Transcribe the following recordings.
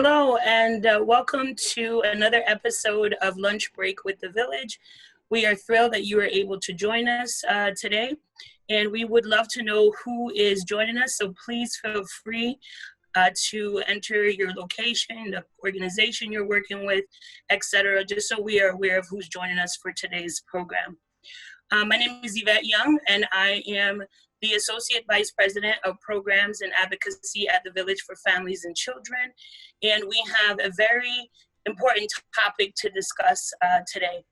Hello, and welcome to another episode of Lunch Break with the Village. We are thrilled that you are able to join us today, and we would love to know who is joining us, so please feel free to enter your location, the organization you're working with, etc., just so we are aware of who's joining us for today's program. My name is Yvette Young, and I am the Associate Vice President of Programs and Advocacy at the Village for Families and Children. And we have a very important topic to discuss today.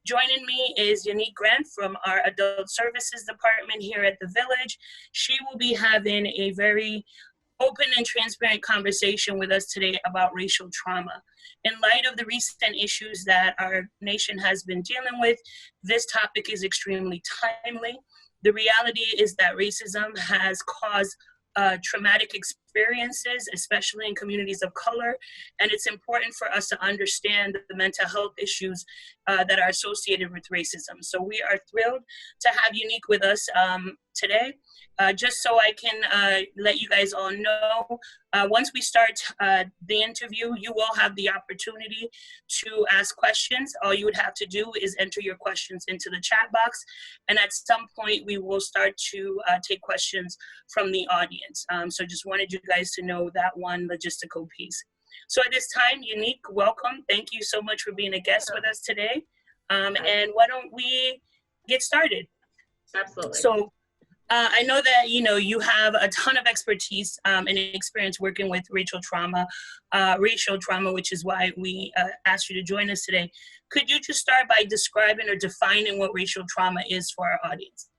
Joining me is Yanique Grant from our Adult Services Department here at the Village. She will be having a very open and transparent conversation with us today about racial trauma. In light of the recent issues that our nation has been dealing with, this topic is extremely timely. The reality is that racism has caused traumatic experiences, especially in communities of color, and it's important for us to understand the mental health issues that are associated with racism. So we are thrilled to have Yanique with us today. Just so I can let you guys all know, once we start the interview, you will have the opportunity to ask questions. All you would have to do is enter your questions into the chat box, and at some point we will start to take questions from the audience. So just wanted you guys to know that one logistical piece. So at this time, Yanique, welcome. Thank you so much for being a guest with us today. And why don't we get started? Absolutely. So I know that, you have a ton of expertise and experience working with racial trauma, which is why we asked you to join us today. Could you just start by describing or defining what racial trauma is for our audience?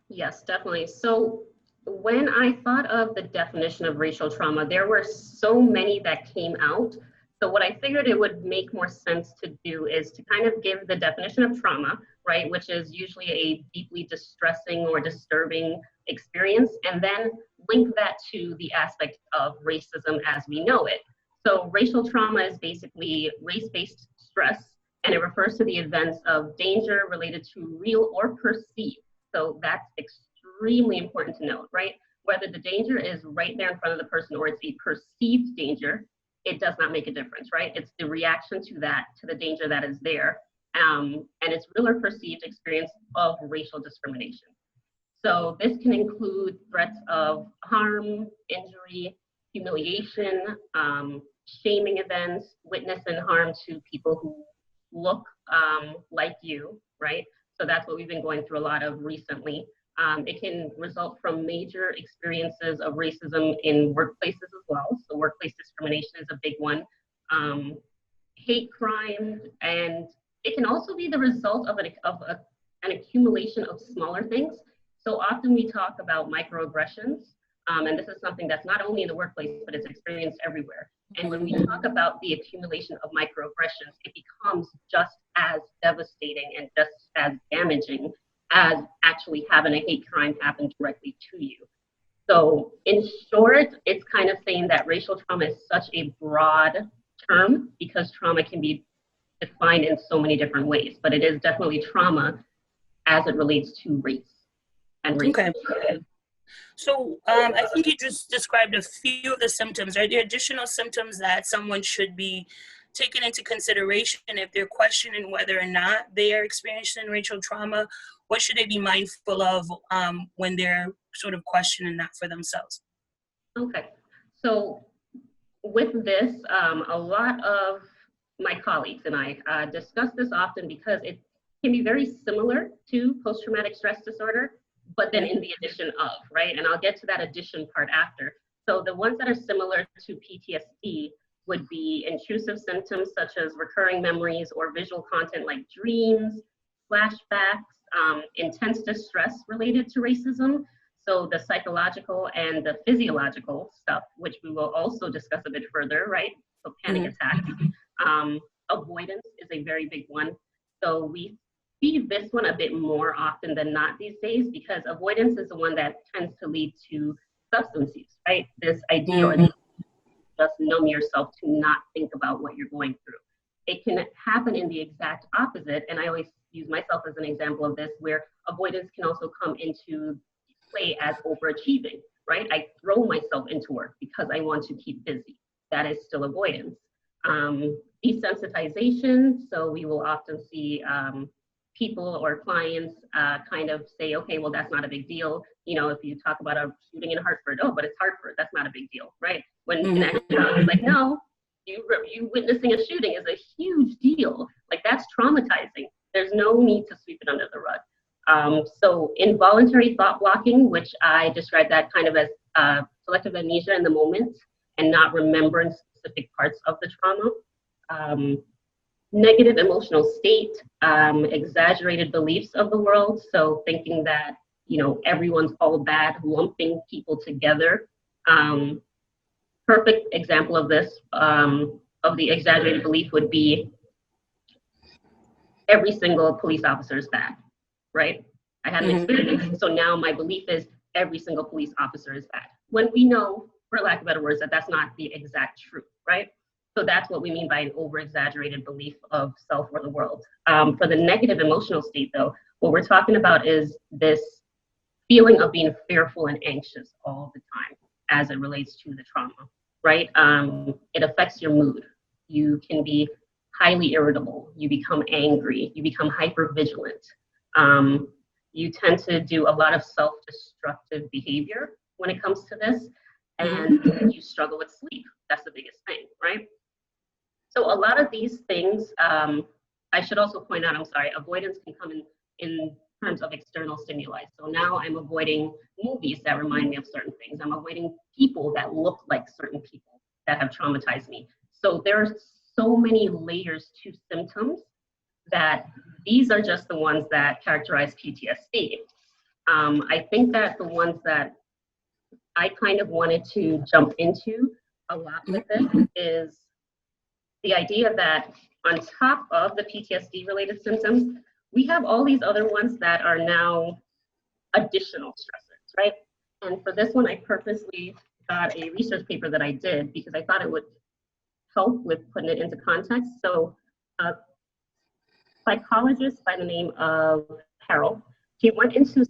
Yes, definitely. So when I thought of the definition of racial trauma, there were so many that came out. So what I figured it would make more sense to do is to kind of give the definition of trauma, right, which is usually a deeply distressing or disturbing experience, and then link that to the aspect of racism as we know it. So racial trauma is basically race-based stress, and it refers to the events of danger related to real or perceived. So that's extremely important to note, right? Whether the danger is right there in front of the person or it's a perceived danger, it does not make a difference, right? It's the reaction to that, to the danger that is there. And it's real or perceived experience of racial discrimination. So this can include threats of harm, injury, humiliation, shaming events, witness and harm to people who look like you, right? So that's what we've been going through a lot of recently. It can result from major experiences of racism in workplaces as well. So workplace discrimination is a big one. Hate crime, and it can also be the result of an accumulation of smaller things. So often we talk about microaggressions, and this is something that's not only in the workplace, but it's experienced everywhere. And when we talk about the accumulation of microaggressions, it becomes just as devastating and just as damaging as actually having a hate crime happen directly to you. So in short, it's kind of saying that racial trauma is such a broad term because trauma can be defined in so many different ways, but it is definitely trauma as it relates to race and race. Okay. So I think you just described a few of the symptoms. Are there additional symptoms that someone should be taken into consideration if they're questioning whether or not they are experiencing racial trauma? What should they be mindful of when they're sort of questioning that for themselves? Okay, so with this, a lot of my colleagues and I discuss this often because it can be very similar to post-traumatic stress disorder, but then in the addition of, right? And I'll get to that addition part after. So the ones that are similar to PTSD would be intrusive symptoms such as recurring memories or visual content like dreams, flashbacks, intense distress related to racism. So the psychological and the physiological stuff, which we will also discuss a bit further, right? So panic attacks. Avoidance is a very big one. So we see this one a bit more often than not these days because avoidance is the one that tends to lead to substance use, right? This idea or just numb yourself to not think about what you're going through. It can happen in the exact opposite, and I always use myself as an example of this, where avoidance can also come into play as overachieving, right? I throw myself into work because I want to keep busy. that is still avoidance. Desensitization, so we will often see people or clients kind of say, okay, well, that's not a big deal. You know, if you talk about a shooting in Hartford, oh, but it's Hartford, that's not a big deal, right? When in actuality, it's like, no, you witnessing a shooting is a huge deal. Like, that's traumatizing. There's no need to sweep it under the rug. So involuntary thought blocking, which I describe that kind of as selective amnesia in the moment and not remembering specific parts of the trauma. Negative emotional state, exaggerated beliefs of the world. So thinking that, you know, everyone's all bad, lumping people together. Perfect example of this, of the exaggerated belief would be every single police officer is bad, right? I had an experience, so now my belief is every single police officer is bad. When we know, for lack of better words, that that's not the exact truth, right? So that's what we mean by an over-exaggerated belief of self or the world. For the negative emotional state, though, what we're talking about is this feeling of being fearful and anxious all the time as it relates to the trauma, right? It affects your mood. You can be highly irritable. You become angry. You become hypervigilant. You tend to do a lot of self-destructive behavior when it comes to this, and you struggle with sleep. That's the biggest thing, right? So a lot of these things, I should also point out, avoidance can come in terms of external stimuli. So now I'm avoiding movies that remind me of certain things. I'm avoiding people that look like certain people that have traumatized me. So there are so many layers to symptoms that these are just the ones that characterize PTSD. I think that the ones that I kind of wanted to jump into a lot with it is the idea that on top of the PTSD related symptoms, we have all these other ones that are now additional stressors, right? And for this one, I purposely got a research paper that I did because I thought it would help with putting it into context. So a psychologist by the name of Carol, she went into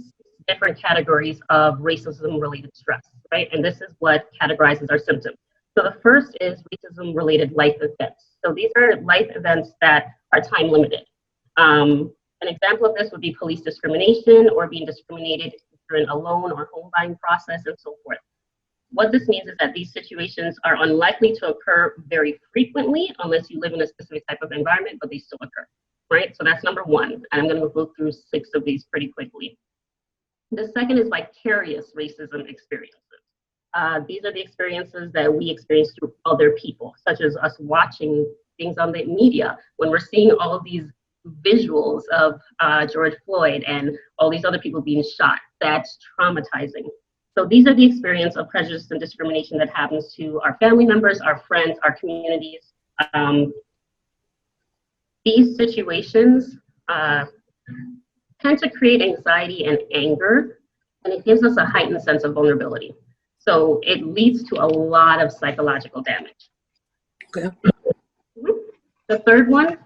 different categories of racism related stress, right? And this is what categorizes our symptoms. So the first is racism related life events. So these are life events that are time limited. An example of this would be police discrimination or being discriminated during a loan or home buying process and so forth. What this means is that these situations are unlikely to occur very frequently unless you live in a specific type of environment, but they still occur, right? So that's number one. And I'm going to go through 6 of these pretty quickly. The second is vicarious racism experiences. These are the experiences that we experience through other people, such as us watching things on the media, when we're seeing all of these visuals of George Floyd and all these other people being shot. That's traumatizing. So these are the experience of prejudice and discrimination that happens to our family members, our friends, our communities. These situations tend to create anxiety and anger, and it gives us a heightened sense of vulnerability. So it leads to a lot of psychological damage. Okay. The third one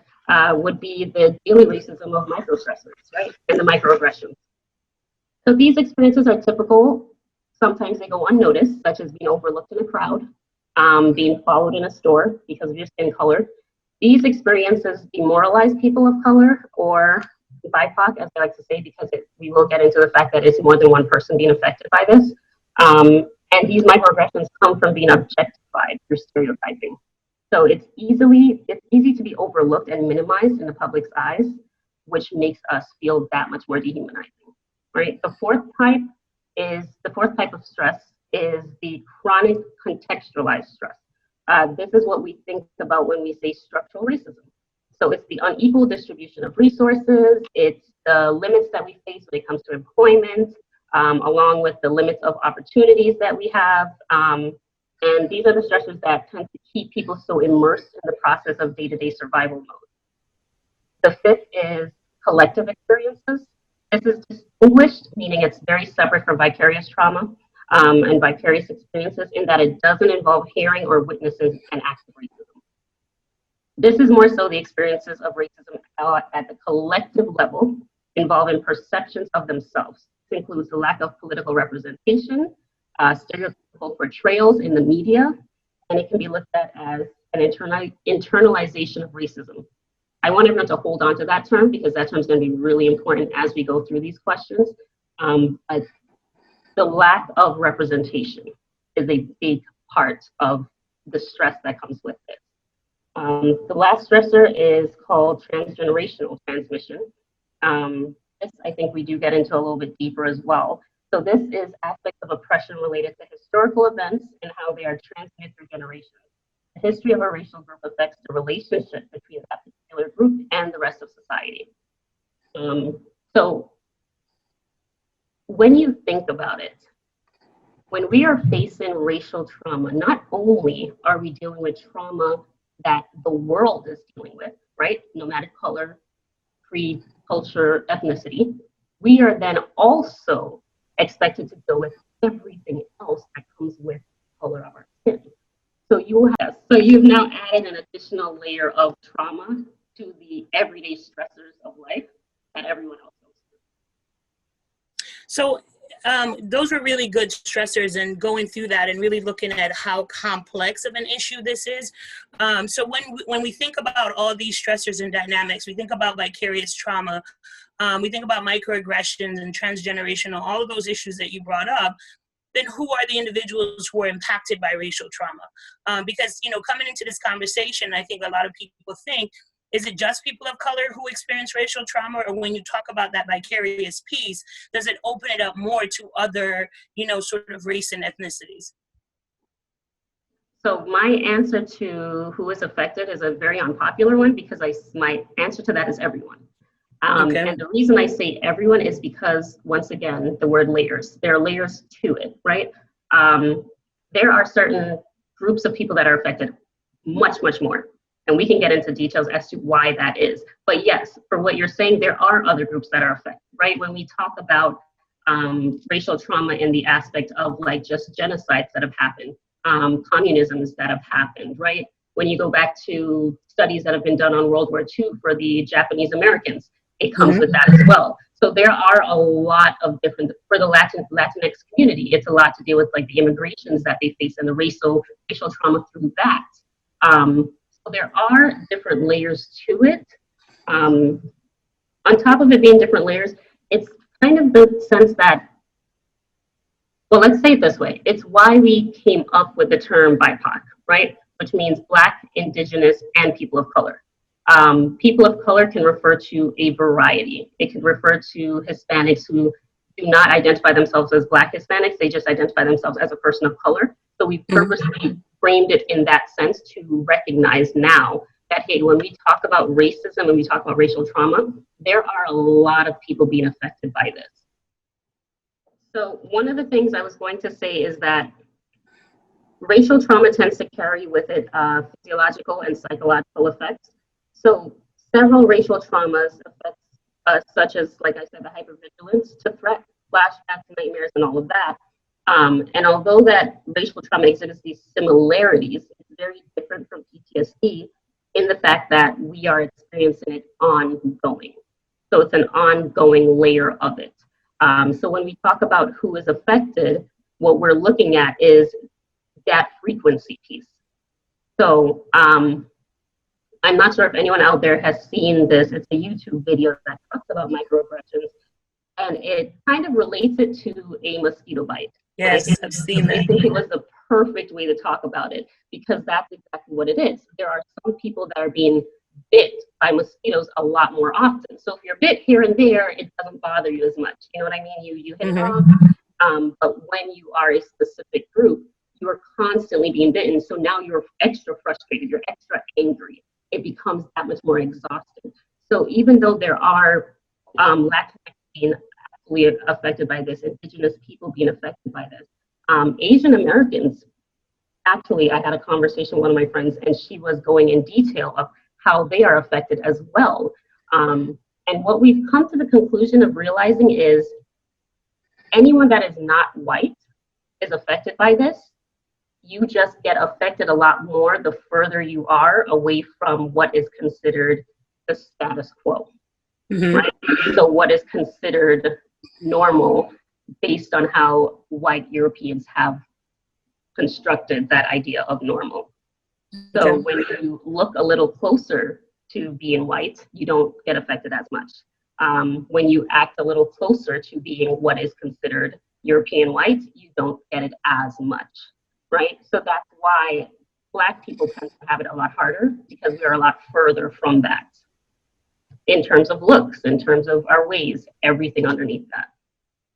would be the daily racism of microstressors, right? And the microaggressions. So these experiences are typical. Sometimes they go unnoticed, such as being overlooked in a crowd, being followed in a store because of your skin color. These experiences demoralize people of color or BIPOC, as I like to say, because we will get into the fact that it's more than one person being affected by this. And these microaggressions come from being objectified through stereotyping. So it's easy to be overlooked and minimized in the public's eyes, which makes us feel that much more dehumanizing, right? The fourth type of stress is the chronic contextualized stress. This is what we think about when we say structural racism. So it's the unequal distribution of resources, it's the limits that we face when it comes to employment, along with the limits of opportunities that we have. And these are the stressors that tend to keep people so immersed in the process of day-to-day survival mode. The fifth is collective experiences. This is distinguished, meaning it's very separate from vicarious trauma and vicarious experiences in that it doesn't involve hearing or witnessing an act of racism. This is more so the experiences of racism at the collective level, involving perceptions of themselves. This includes the lack of political representation, stereotypical portrayals in the media, and it can be looked at as an internalization of racism. I want everyone to hold on to that term because that term is going to be really important as we go through these questions. But the lack of representation is a big part of the stress that comes with it. The last stressor is called transgenerational transmission. This I think we do get into a little bit deeper as well. So this is aspects of oppression related to historical events and how they are transmitted through generations. The history of a racial group affects the relationship between that particular group and the rest of society. So when you think about it, when we are facing racial trauma, not only are we dealing with trauma that the world is dealing with, right? Nomadic color, creed, culture, ethnicity, we are then also expected to deal with everything else that comes with color of our skin. So you've now added an additional layer of trauma to the everyday stressors of life that everyone else goes through. So those were really good stressors, and going through that and really looking at how complex of an issue this is. So when we think about all these stressors and dynamics, we think about vicarious trauma, we think about microaggressions and transgenerational, all of those issues that you brought up. Then who are the individuals who are impacted by racial trauma? Because, coming into this conversation, I think a lot of people think, is it just people of color who experience racial trauma? Or when you talk about that vicarious piece, does it open it up more to other, sort of race and ethnicities? So my answer to who is affected is a very unpopular one because my answer to that is everyone. Okay. And the reason I say everyone is because, once again, the word layers. There are layers to it, right? There are certain groups of people that are affected much, much more. And we can get into details as to why that is. But yes, for what you're saying, there are other groups that are affected, right? When we talk about racial trauma in the aspect of like just genocides that have happened, communisms that have happened, right? When you go back to studies that have been done on World War II for the Japanese Americans, it comes with that as well. So there are a lot of different, for the Latinx community, it's a lot to deal with like the immigrations that they face and the racial trauma through that. So there are different layers to it. On top of it being different layers, it's kind of the sense that, well, let's say it this way. It's why we came up with the term BIPOC, right? Which means Black, Indigenous, and people of color. People of color can refer to a variety. It can refer to Hispanics who do not identify themselves as Black Hispanics. They just identify themselves as a person of color. So we purposely framed it in that sense to recognize now that, hey, when we talk about racism, when we talk about racial trauma, there are a lot of people being affected by this. So one of the things I was going to say is that racial trauma tends to carry with it physiological and psychological effects. So several racial traumas affect us, such as, like I said, the hypervigilance to threat, flashbacks, nightmares, and all of that. And although that racial trauma exhibits these similarities, it's very different from PTSD in the fact that we are experiencing it ongoing. So it's an ongoing layer of it. So when we talk about who is affected, what we're looking at is that frequency piece. So I'm not sure if anyone out there has seen this. It's a YouTube video that talks about microaggressions, and it kind of relates it to a mosquito bite. Yes, I've seen that. I think it was the perfect way to talk about it because that's exactly what it is. There are some people that are being bit by mosquitoes a lot more often. So if you're bit here and there, it doesn't bother you as much. You know what I mean? You hit it off. But when you are a specific group, you are constantly being bitten. So now you're extra frustrated. You're extra angry. It becomes that much more exhausting. So even though there are Latinx being absolutely affected by this, Indigenous people being affected by this, Asian Americans, actually, I had a conversation with one of my friends, and she was going in detail of how they are affected as well. And what we've come to the conclusion of realizing is anyone that is not white is affected by this. You just get affected a lot more the further you are away from what is considered the status quo, right? So what is considered normal based on how white Europeans have constructed that idea of normal. So Okay. when you look a little closer to being white, you don't get affected as much. When you act a little closer to being what is considered European white, you don't get it as much, right? So that's why Black people tend to have it a lot harder, because we are a lot further from that in terms of looks, in terms of our ways, everything underneath that.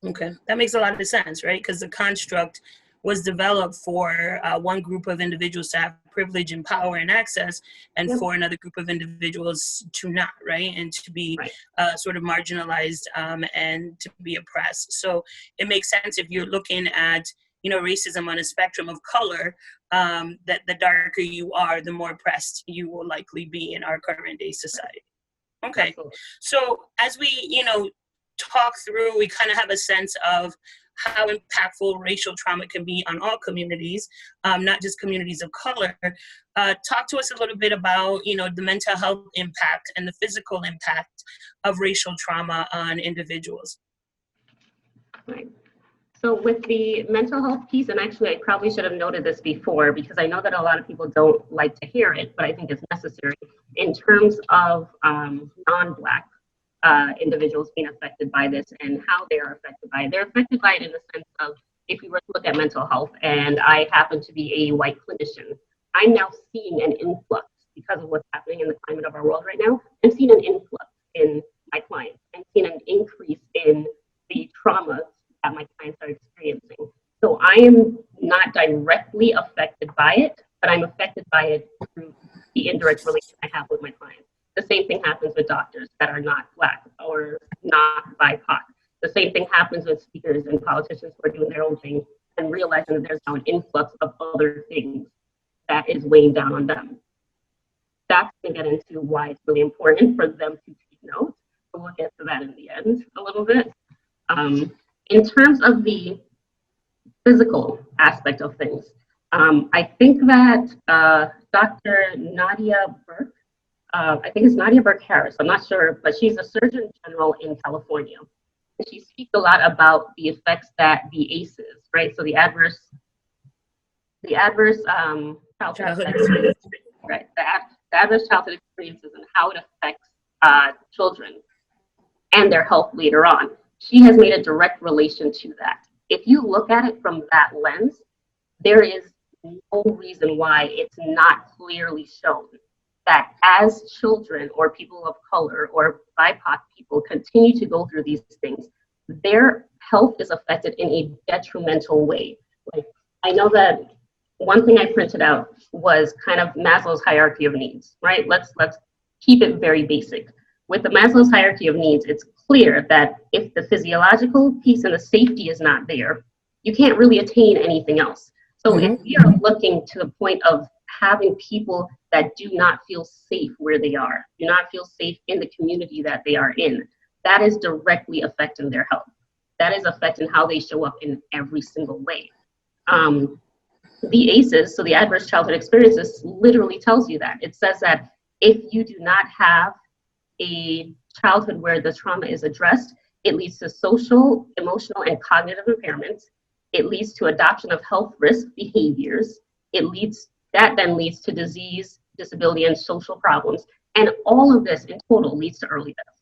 Okay, that makes a lot of sense, right? Because the construct was developed for one group of individuals to have privilege and power and access, and Yep. for another group of individuals to not, right? And to be Right. sort of marginalized and to be oppressed. So it makes sense if you're looking at, racism on a spectrum of color, that the darker you are, the more oppressed you will likely be in our current day society. Okay. Absolutely. So as we, talk through, we kind of have a sense of how impactful racial trauma can be on all communities, not just communities of color. Talk to us a little bit about, the mental health impact and the physical impact of racial trauma on individuals. Right. So with the mental health piece, and actually I probably should have noted this before, because I know that a lot of people don't like to hear it, but I think it's necessary in terms of non-Black individuals being affected by this and how they are affected by it. They're affected by it in the sense of, if we were to look at mental health, and I happen to be a white clinician, I'm now seeing an influx because of what's happening in the climate of our world right now. I'm seeing an influx in my clients. I'm seeing an increase in the trauma that my clients are experiencing. So I am not directly affected by it, but I'm affected by it through the indirect relation I have with my clients. The same thing happens with doctors that are not Black or not BIPOC. The same thing happens with speakers and politicians who are doing their own thing and realizing that there's now an influx of other things that is weighing down on them. That's going to get into why it's really important for them to take note. So we'll get to that in the end a little bit. In terms of the physical aspect of things, I think that Dr. Nadia Burke, I think it's Nadia Burke Harris, I'm not sure, but she's a Surgeon General in California. And she speaks a lot about the effects that the ACEs, right? So the adverse childhood experiences, right? The adverse childhood experiences and how it affects children and their health later on. She has made a direct relation to that. If you look at it from that lens, there is no reason why it's not clearly shown that as children or people of color or BIPOC people continue to go through these things, their health is affected in a detrimental way. Like, I know that one thing I printed out was kind of Maslow's hierarchy of needs, right? Let's keep it very basic. With the Maslow's hierarchy of needs, it's clear that if the physiological piece and the safety is not there, you can't really attain anything else. So if we are looking to the point of having people that do not feel safe where they are, do not feel safe in the community that they are in, that is directly affecting their health. That is affecting how they show up in every single way. The ACEs, so the adverse childhood experiences, literally tells you that. It says that if you do not have a childhood where the trauma is addressed, it leads to social, emotional, and cognitive impairments. It leads to adoption of health risk behaviors. That then leads to disease, disability, and social problems. And all of this in total leads to early death.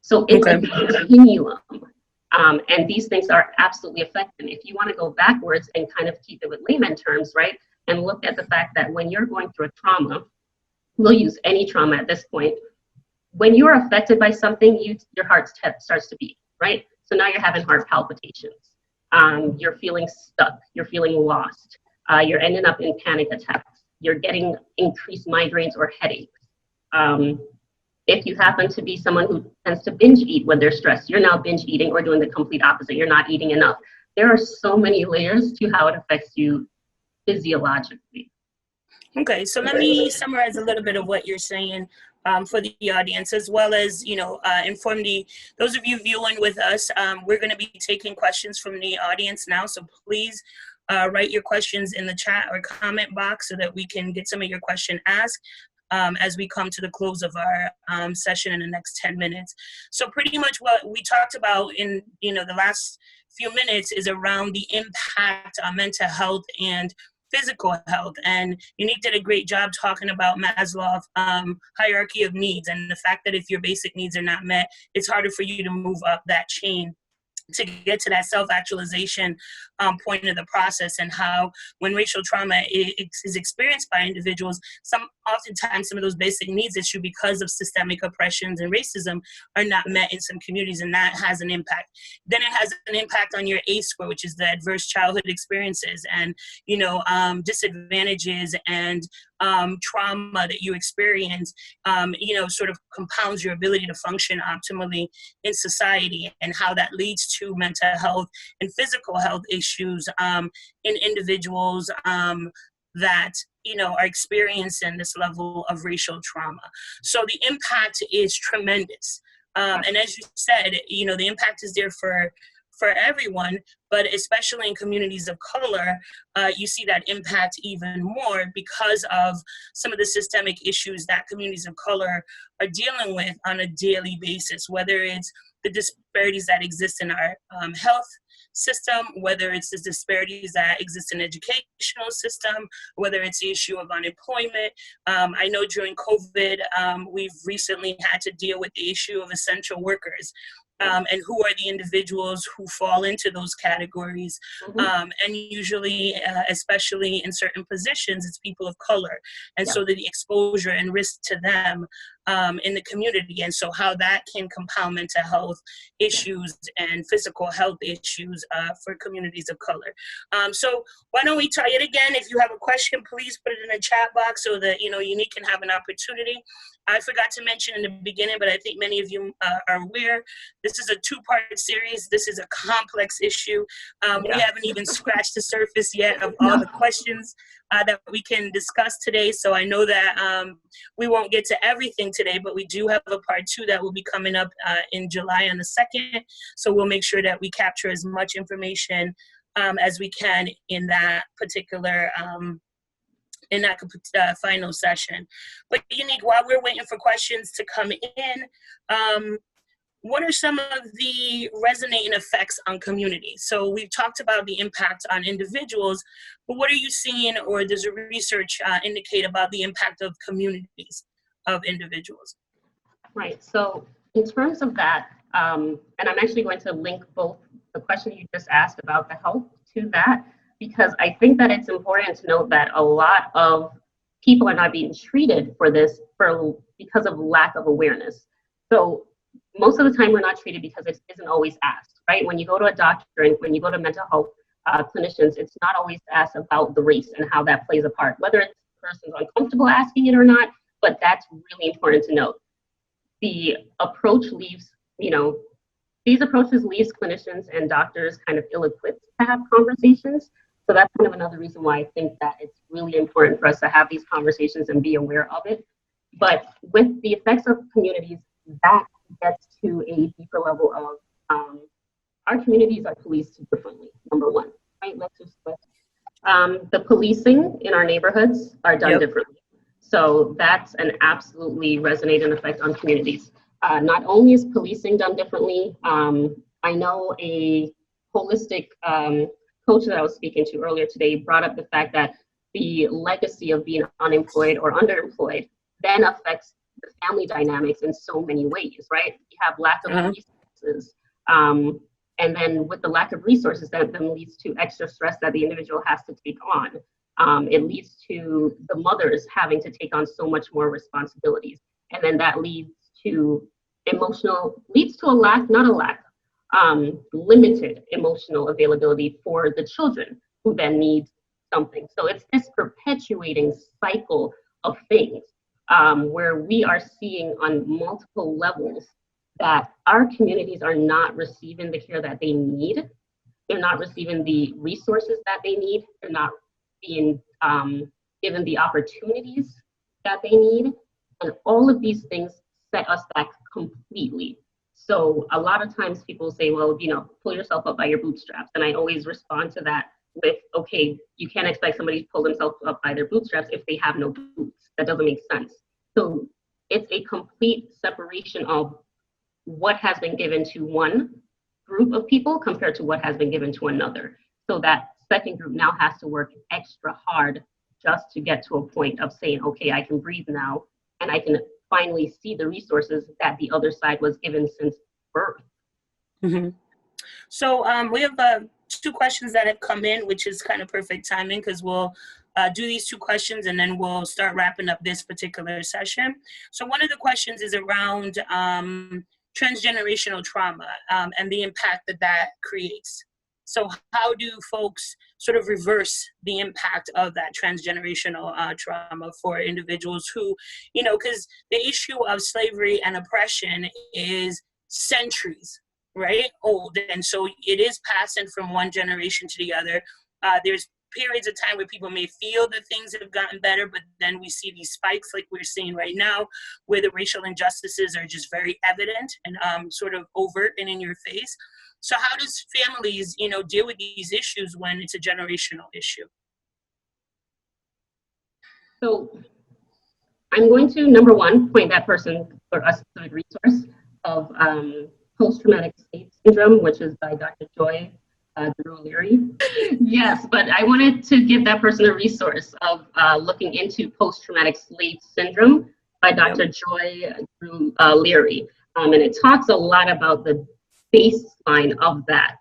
So it's a continuum. And these things are absolutely affecting. If you want to go backwards and kind of keep it with layman terms, right, and look at the fact that when you're going through a trauma, we'll use any trauma at this point, when you're affected by something, your heart starts to beat, right? So now you're having heart palpitations. You're feeling stuck. You're feeling lost. You're ending up in panic attacks. You're getting increased migraines or headaches. If you happen to be someone who tends to binge eat when they're stressed, you're now binge eating or doing the complete opposite. You're not eating enough. There are so many layers to how it affects you physiologically. Okay, so let me summarize a little bit of what you're saying for the audience, as well as, inform those of you viewing with us. We're going to be taking questions from the audience now, so please write your questions in the chat or comment box so that we can get some of your question asked as we come to the close of our session in the next 10 minutes. So pretty much what we talked about in the last few minutes is around the impact on mental health and physical health. And Yanique did a great job talking about Maslow's hierarchy of needs, and the fact that if your basic needs are not met, it's harder for you to move up that chain to get to that self-actualization point of the process, and how when racial trauma is experienced by individuals, oftentimes some of those basic needs issue because of systemic oppressions and racism are not met in some communities, and that has an impact. Then it has an impact on your ACE score, which is the adverse childhood experiences and disadvantages and trauma that you experience, sort of compounds your ability to function optimally in society, and how that leads to mental health and physical health issues in individuals that are experiencing this level of racial trauma. So the impact is tremendous. And as you said, the impact is there for everyone, but especially in communities of color, you see that impact even more because of some of the systemic issues that communities of color are dealing with on a daily basis, whether it's the disparities that exist in our health system, whether it's the disparities that exist in the educational system, whether it's the issue of unemployment. I know during COVID, we've recently had to deal with the issue of essential workers. And who are the individuals who fall into those categories. And usually, especially in certain positions, it's people of color. And so the exposure and risk to them in the community. And so how that can compound mental health issues and physical health issues for communities of color. So why don't we try it again? If you have a question, please put it in the chat box so that, Yanique can have an opportunity. I forgot to mention in the beginning, but I think many of you are aware, this is a two-part series. This is a complex issue. We haven't even scratched the surface yet of all the questions that we can discuss today. So I know that we won't get to everything today, but we do have a part 2 that will be coming up in July on the 2nd. So we'll make sure that we capture as much information as we can in that particular final session. But Yanique, while we're waiting for questions to come in, what are some of the resonating effects on communities? So we've talked about the impact on individuals, but what are you seeing, or does the research indicate about the impact of communities of individuals? Right, so in terms of that, and I'm actually going to link both the question you just asked about the health to that, because I think that it's important to note that a lot of people are not being treated for this because of lack of awareness. So most of the time we're not treated because it isn't always asked, right? When you go to a doctor and when you go to mental health clinicians, it's not always asked about the race and how that plays a part, whether it's the person's uncomfortable asking it or not, but that's really important to note. The approach leaves, these approaches leaves clinicians and doctors kind of ill-equipped to have conversations. So that's kind of another reason why I think that it's really important for us to have these conversations and be aware of it. But with the effects of communities, that gets to a deeper level of our communities are policed differently, number one, right? The policing in our neighborhoods are done differently. So that's an absolutely resonating effect on communities. Not only is policing done differently, I know a holistic coach that I was speaking to earlier today brought up the fact that the legacy of being unemployed or underemployed then affects the family dynamics in so many ways, right? You have lack of resources. And then with the lack of resources, that then leads to extra stress that the individual has to take on. It leads to the mothers having to take on so much more responsibilities. And then that leads to limited emotional availability for the children who then need something. So it's this perpetuating cycle of things where we are seeing on multiple levels that our communities are not receiving the care that they need. They're not receiving the resources that they need. They're not being given the opportunities that they need. And all of these things set us back completely. So a lot of times people say, well, pull yourself up by your bootstraps. And I always respond to that with, okay, you can't expect somebody to pull themselves up by their bootstraps if they have no boots. That doesn't make sense. So it's a complete separation of what has been given to one, group of people compared to what has been given to another. So that second group now has to work extra hard just to get to a point of saying, okay, I can breathe now, and I can finally see the resources that the other side was given since birth. Mm-hmm. So we have 2 questions that have come in, which is kind of perfect timing because we'll do these 2 questions and then we'll start wrapping up this particular session. So one of the questions is around transgenerational trauma and the impact that that creates. So how do folks sort of reverse the impact of that transgenerational trauma for individuals who, you know, because the issue of slavery and oppression is centuries, right, old, and so it is passing from one generation to the other. There's periods of time where people may feel that things have gotten better, but then we see these spikes like we're seeing right now, where the racial injustices are just very evident and sort of overt and in your face. So how does families, you know, deal with these issues when it's a generational issue? So I'm going to, number one, point that person for a specific resource of post-traumatic slave syndrome, which is by Dr. Joy Leary. Yes, but I wanted to give that person a resource of looking into post-traumatic slave syndrome by Dr. Joy Leary. And it talks a lot about the baseline of that.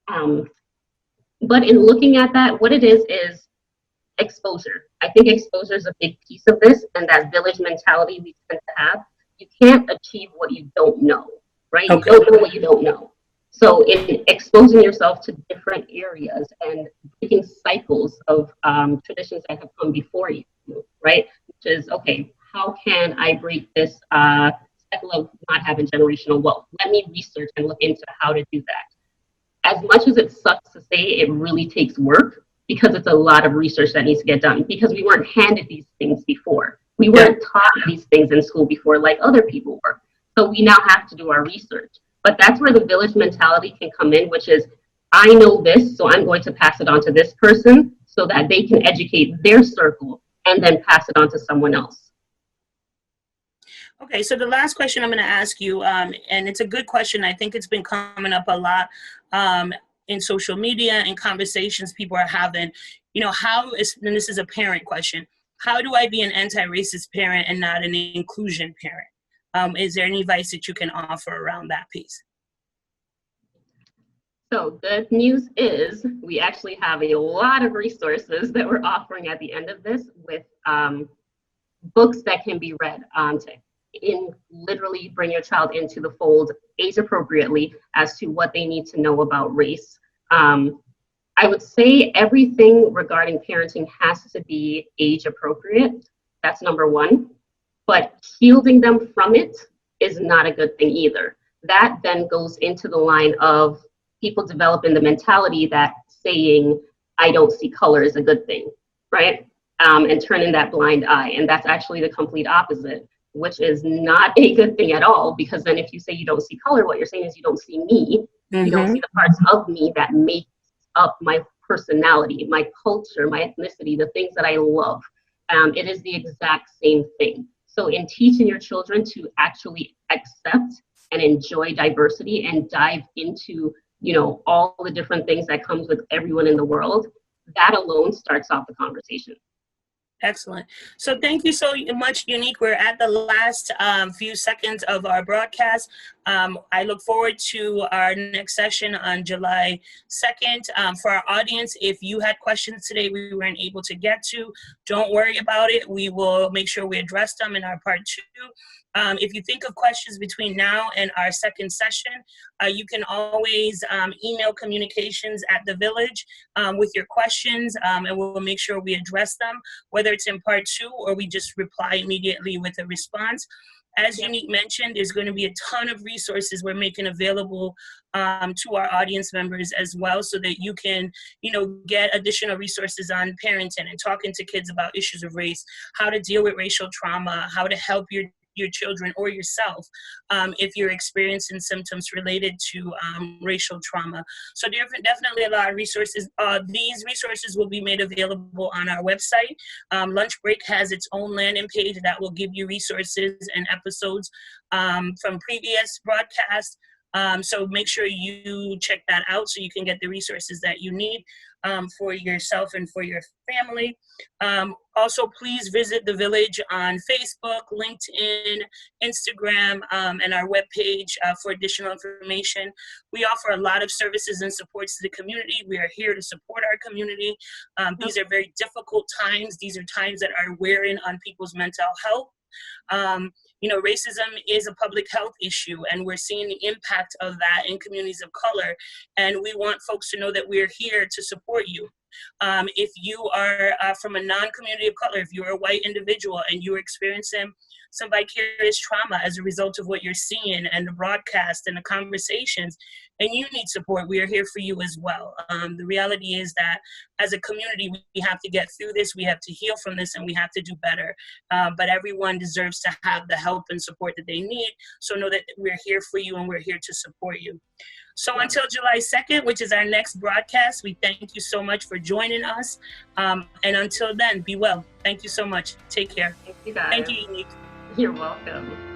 But in looking at that, what it is exposure. I think exposure is a big piece of this, and that village mentality we tend to have. You can't achieve what you don't know, right? Okay. You don't know what you don't know. So in exposing yourself to different areas and breaking cycles of traditions that have come before you, right? Which is, okay, how can I break this cycle of not having generational wealth? Let me research and look into how to do that. As much as it sucks to say, it really takes work because it's a lot of research that needs to get done because we weren't handed these things before. We weren't taught these things in school before like other people were. So we now have to do our research. But that's where the village mentality can come in, which is, I know this, so I'm going to pass it on to this person so that they can educate their circle and then pass it on to someone else. Okay, so the last question I'm going to ask you, and it's a good question. I think it's been coming up a lot in social media and conversations people are having. You know, and this is a parent question, how do I be an anti-racist parent and not an inclusion parent? Is there any advice that you can offer around that piece? So the news is we actually have a lot of resources that we're offering at the end of this with books that can be read to literally bring your child into the fold age appropriately as to what they need to know about race. I would say everything regarding parenting has to be age appropriate. That's number one. But shielding them from it is not a good thing either. That then goes into the line of people developing the mentality that saying, I don't see color is a good thing, right? And turning that blind eye. And that's actually the complete opposite, which is not a good thing at all, because then if you say you don't see color, what you're saying is you don't see me. Mm-hmm. You don't see the parts of me that make up my personality, my culture, my ethnicity, the things that I love. It is the exact same thing. So in teaching your children to actually accept and enjoy diversity and dive into, you know, all the different things that comes with everyone in the world, that alone starts off the conversation. Excellent. So thank you so much, Yanique. We're at the last few seconds of our broadcast. I look forward to our next session on July 2nd. For our audience, if you had questions today we weren't able to get to, don't worry about it. We will make sure we address them in our part 2. If you think of questions between now and our second session, you can always email communications at the Village with your questions, and we'll make sure we address them, whether it's in part 2 or we just reply immediately with a response. As Yanique mentioned, there's going to be a ton of resources we're making available to our audience members as well, so that you can, you know, get additional resources on parenting and talking to kids about issues of race, how to deal with racial trauma, how to help your children or yourself if you're experiencing symptoms related to racial trauma. So definitely a lot of resources. These resources will be made available on our website. Lunch Break has its own landing page that will give you resources and episodes from previous broadcasts, So make sure you check that out so you can get the resources that you need for yourself and for your family. Also, please visit the Village on Facebook, LinkedIn, Instagram, and our webpage for additional information. We offer a lot of services and supports to the community. We are here to support our community. These are very difficult times. These are times that are wearing on people's mental health. Racism is a public health issue, and we're seeing the impact of that in communities of color. And we want folks to know that we're here to support you. If you are from a non-community of color, if you're a white individual and you're experiencing some vicarious trauma as a result of what you're seeing and the broadcast and the conversations, and you need support, we are here for you as well. The reality is that as a community, we have to get through this, we have to heal from this, and we have to do better. But everyone deserves to have the help and support that they need. So know that we're here for you and we're here to support you. So until July 2nd, which is our next broadcast, we thank you so much for joining us. And until then, be well. Thank you so much. Take care. Thank you, guys. Thank you, Yanique. You're welcome.